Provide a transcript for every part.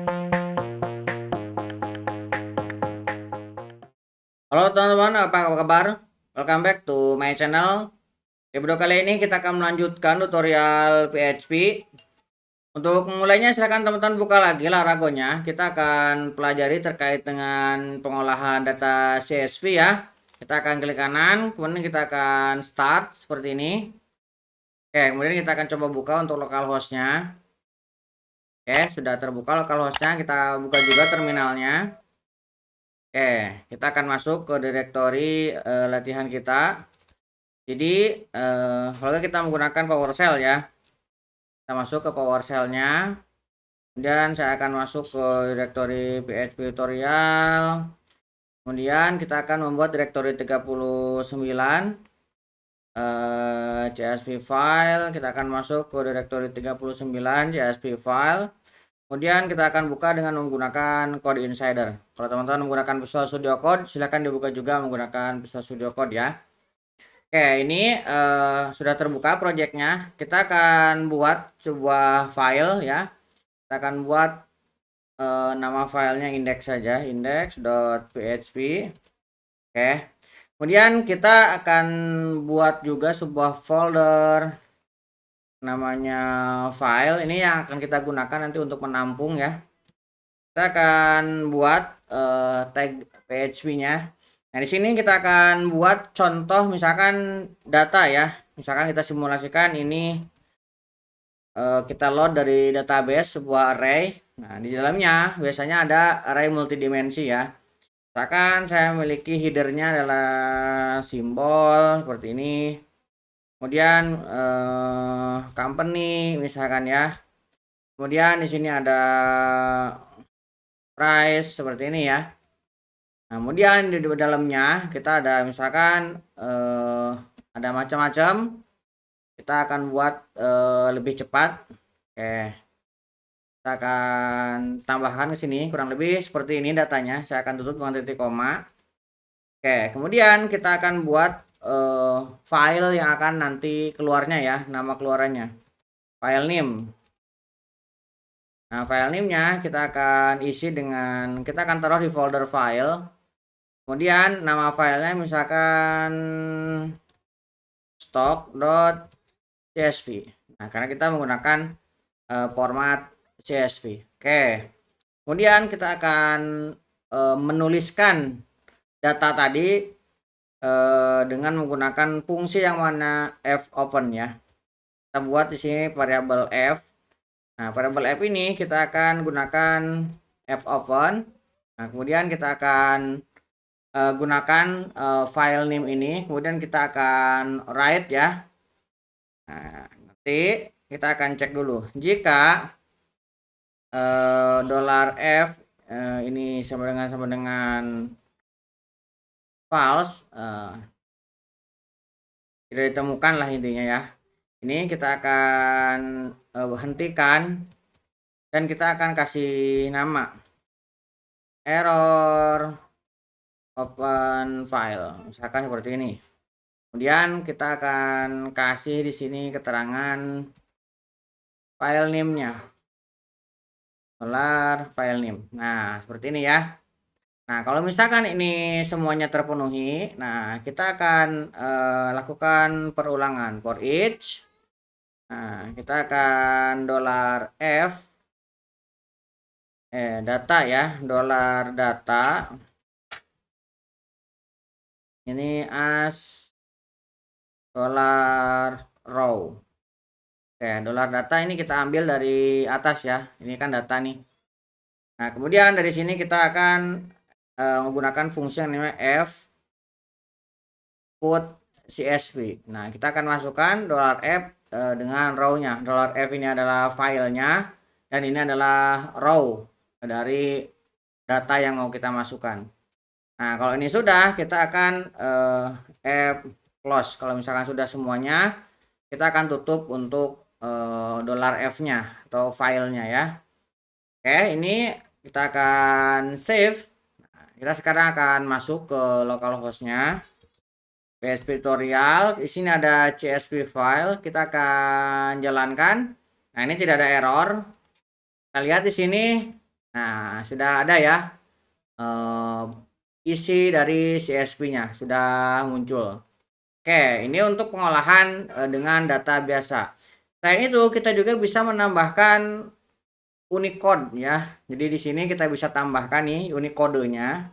Halo teman-teman, apa kabar? Welcome back to my channel. Di video kali ini kita akan melanjutkan tutorial PHP. Untuk memulainya silakan teman-teman buka lagi Laragonya. Kita akan pelajari terkait dengan pengolahan data CSV ya. Kita akan klik kanan, kemudian kita akan start seperti ini. Oke, kemudian kita akan coba buka untuk localhostnya. Oke, sudah terbuka localhostnya. Kita buka juga terminalnya. Oke, kita akan masuk ke direktori latihan kita. Jadi kalau kita menggunakan PowerShell ya, kita masuk ke PowerShell-nya. Kemudian saya akan masuk ke direktori PHP tutorial. Kemudian kita akan membuat direktori 39 CSV file. Kita akan masuk ke direktori 39 CSV file. Kemudian kita akan buka dengan menggunakan Code Insider. Kalau teman-teman menggunakan Visual Studio Code, silakan dibuka juga menggunakan Visual Studio Code ya. Oke, ini sudah terbuka projectnya. Kita akan buat sebuah file ya. Kita akan buat nama filenya index saja, index.php. Oke. Kemudian kita akan buat juga sebuah folder namanya file. Ini yang akan kita gunakan nanti untuk menampung ya. Kita akan buat tag PHP-nya. Nah, di sini kita akan buat contoh misalkan data ya. Misalkan kita simulasikan ini kita load dari database sebuah array. Nah, di dalamnya biasanya ada array multidimensi ya. Misalkan saya memiliki headernya adalah simbol seperti ini. Kemudian company misalkan ya. Kemudian di sini ada price seperti ini ya. Nah, kemudian di dalamnya kita ada misalkan ada macam-macam. Kita akan buat lebih cepat. Oke. Kita akan tambahkan ke sini kurang lebih seperti ini datanya. Saya akan tutup dengan titik koma. Oke, kemudian kita akan buat file yang akan nanti keluarnya ya, nama keluarannya. File name. Nah, file name-nya kita akan isi dengan, kita akan taruh di folder file. Kemudian nama filenya misalkan stock.csv. Nah, karena kita menggunakan format CSV. Oke. Kemudian kita akan menuliskan data tadi dengan menggunakan fungsi yang mana fopen ya. Kita buat di sini variabel f. Nah, variabel f ini kita akan gunakan fopen. Nah, kemudian kita akan gunakan file name ini, kemudian kita akan write ya. Nah, nanti kita akan cek dulu jika $f ini sama dengan false, tidak ditemukan lah intinya ya. Ini kita akan hentikan dan kita akan kasih nama error open file misalkan seperti ini. Kemudian kita akan kasih di sini keterangan file name-nya file name. Nah, seperti ini ya. Nah, kalau misalkan ini semuanya terpenuhi, nah kita akan lakukan perulangan for each. Nah, kita akan $f data ya, $data ini as $row. Oke, $data ini kita ambil dari atas ya. Ini kan data nih. Nah, kemudian dari sini kita akan menggunakan fungsi yang namanya f put CSV. Nah, kita akan masukkan $f dengan row-nya. $f ini adalah filenya dan ini adalah row dari data yang mau kita masukkan. Nah, kalau ini sudah, kita akan f close. Kalau misalkan sudah semuanya, kita akan tutup untuk $f-nya atau filenya ya. Oke, ini kita akan save. Nah, kita sekarang akan masuk ke localhost-nya. PHP tutorial, di sini ada CSV file, kita akan jalankan. Nah, ini tidak ada error. Kita lihat di sini. Nah, sudah ada ya eh, isi dari CSV-nya sudah muncul. Oke, ini untuk pengolahan dengan data biasa. Selain itu, kita juga bisa menambahkan Unicode ya. Jadi di sini kita bisa tambahkan nih Unicode-nya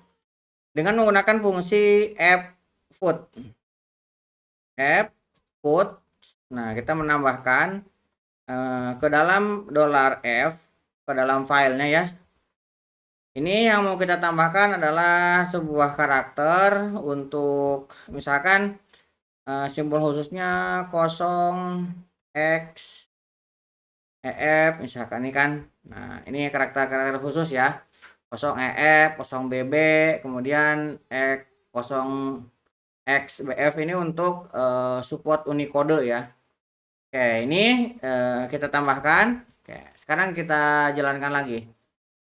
dengan menggunakan fungsi ffoot. Ffoot. Nah, kita menambahkan ke dalam $F ke dalam filenya ya. Ini yang mau kita tambahkan adalah sebuah karakter untuk misalkan simbol khususnya 0x misalkan ini kan. Nah, ini karakter-karakter khusus ya. 0 0BB, kemudian 0XBF ini untuk support Unicode ya. Oke, ini kita tambahkan. Oke, sekarang kita jalankan lagi.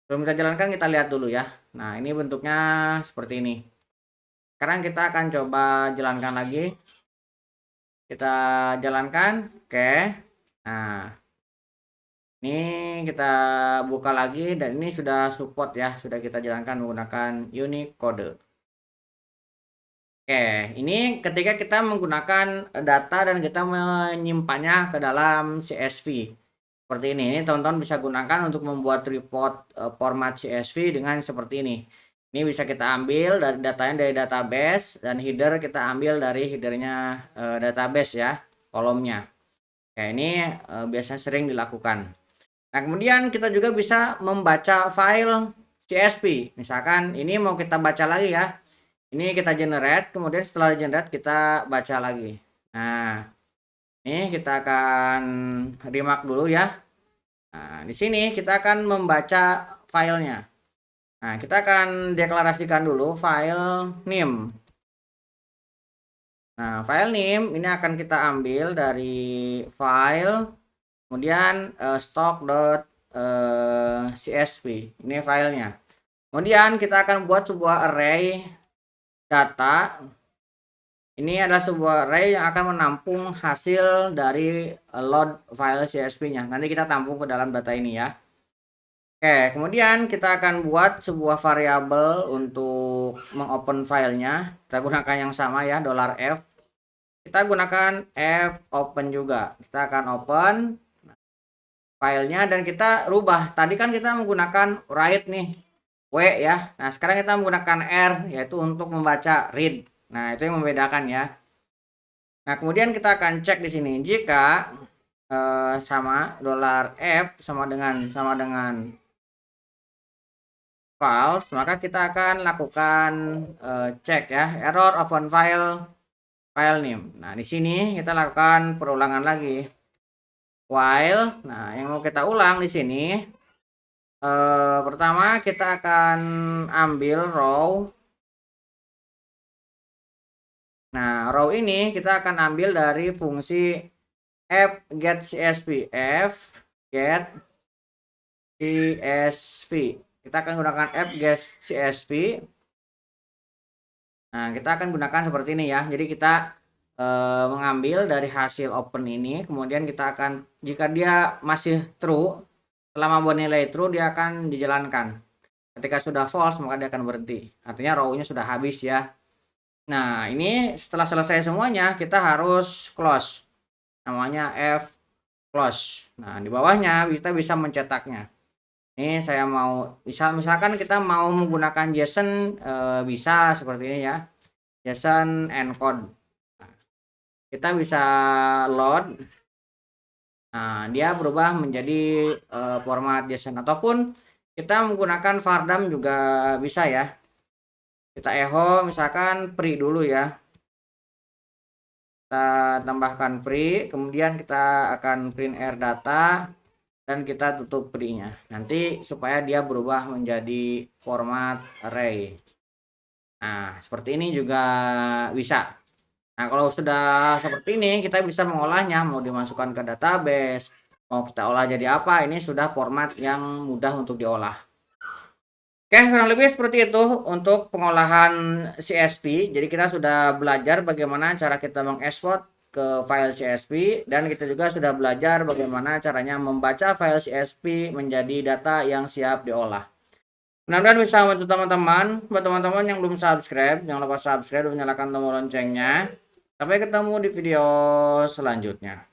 Sebelum kita jalankan, kita lihat dulu ya. Nah, ini bentuknya seperti ini. Sekarang kita akan coba jalankan lagi. Kita jalankan. Oke. Nah, ini kita buka lagi dan ini sudah support ya. Sudah kita jalankan menggunakan Unicode. Oke, ini ketika kita menggunakan data dan kita menyimpannya ke dalam CSV. Seperti ini teman-teman bisa gunakan untuk membuat report format CSV dengan seperti ini. Ini bisa kita ambil dari datanya dari database dan header kita ambil dari headernya database ya, kolomnya. Kayak ini biasanya sering dilakukan. Nah, kemudian kita juga bisa membaca file CSV. Misalkan ini mau kita baca lagi ya. Ini kita generate, kemudian setelah generate kita baca lagi. Nah, ini kita akan remark dulu ya. Nah, di sini kita akan membaca filenya. Nah, kita akan deklarasikan dulu file name. Nah, file name ini akan kita ambil dari file, kemudian stock.csv. Ini filenya. Kemudian kita akan buat sebuah array data. Ini adalah sebuah array yang akan menampung hasil dari load file CSV-nya. Nanti kita tampung ke dalam data ini ya. Oke, kemudian kita akan buat sebuah variabel untuk mengopen filenya. Kita gunakan yang sama ya, $F. Kita gunakan fopen juga. Kita akan open filenya dan kita rubah. Tadi kan kita menggunakan write nih, W ya. Nah, sekarang kita menggunakan R, yaitu untuk membaca read. Nah, itu yang membedakan ya. Nah, kemudian kita akan cek di sini jika sama $F sama dengan false, maka kita akan lakukan cek ya, error open file name. Nah, di sini kita lakukan perulangan lagi. While, nah yang mau kita ulang di sini pertama kita akan ambil row. Nah, row ini kita akan ambil dari fungsi get CSV. Get CSV. Kita akan gunakan get CSV. Nah, kita akan gunakan seperti ini ya. Jadi kita mengambil dari hasil open ini, kemudian kita akan, jika dia masih true, selama bernilai true dia akan dijalankan. Ketika sudah false maka dia akan berhenti. Artinya row-nya sudah habis ya. Nah, ini setelah selesai semuanya kita harus close. Namanya close. Nah, di bawahnya kita bisa mencetaknya. Ini saya mau misalkan kita mau menggunakan JSON bisa seperti ini ya. JSON encode. Kita bisa load. Nah, dia berubah menjadi format JSON ataupun kita menggunakan vardam juga bisa ya. Kita echo misalkan free dulu ya. Kita tambahkan free, kemudian kita akan print r data dan kita tutup free-nya. Nanti supaya dia berubah menjadi format array. Nah, seperti ini juga bisa. Nah, kalau sudah seperti ini, kita bisa mengolahnya, mau dimasukkan ke database, mau kita olah jadi apa, ini sudah format yang mudah untuk diolah. Oke, kurang lebih seperti itu untuk pengolahan CSV. Jadi kita sudah belajar bagaimana cara kita mengekspor ke file CSV, dan kita juga sudah belajar bagaimana caranya membaca file CSV menjadi data yang siap diolah. Mudah-mudahan bisa membantu teman-teman. Buat teman-teman yang belum subscribe, jangan lupa subscribe dan nyalakan tombol loncengnya. Sampai ketemu di video selanjutnya.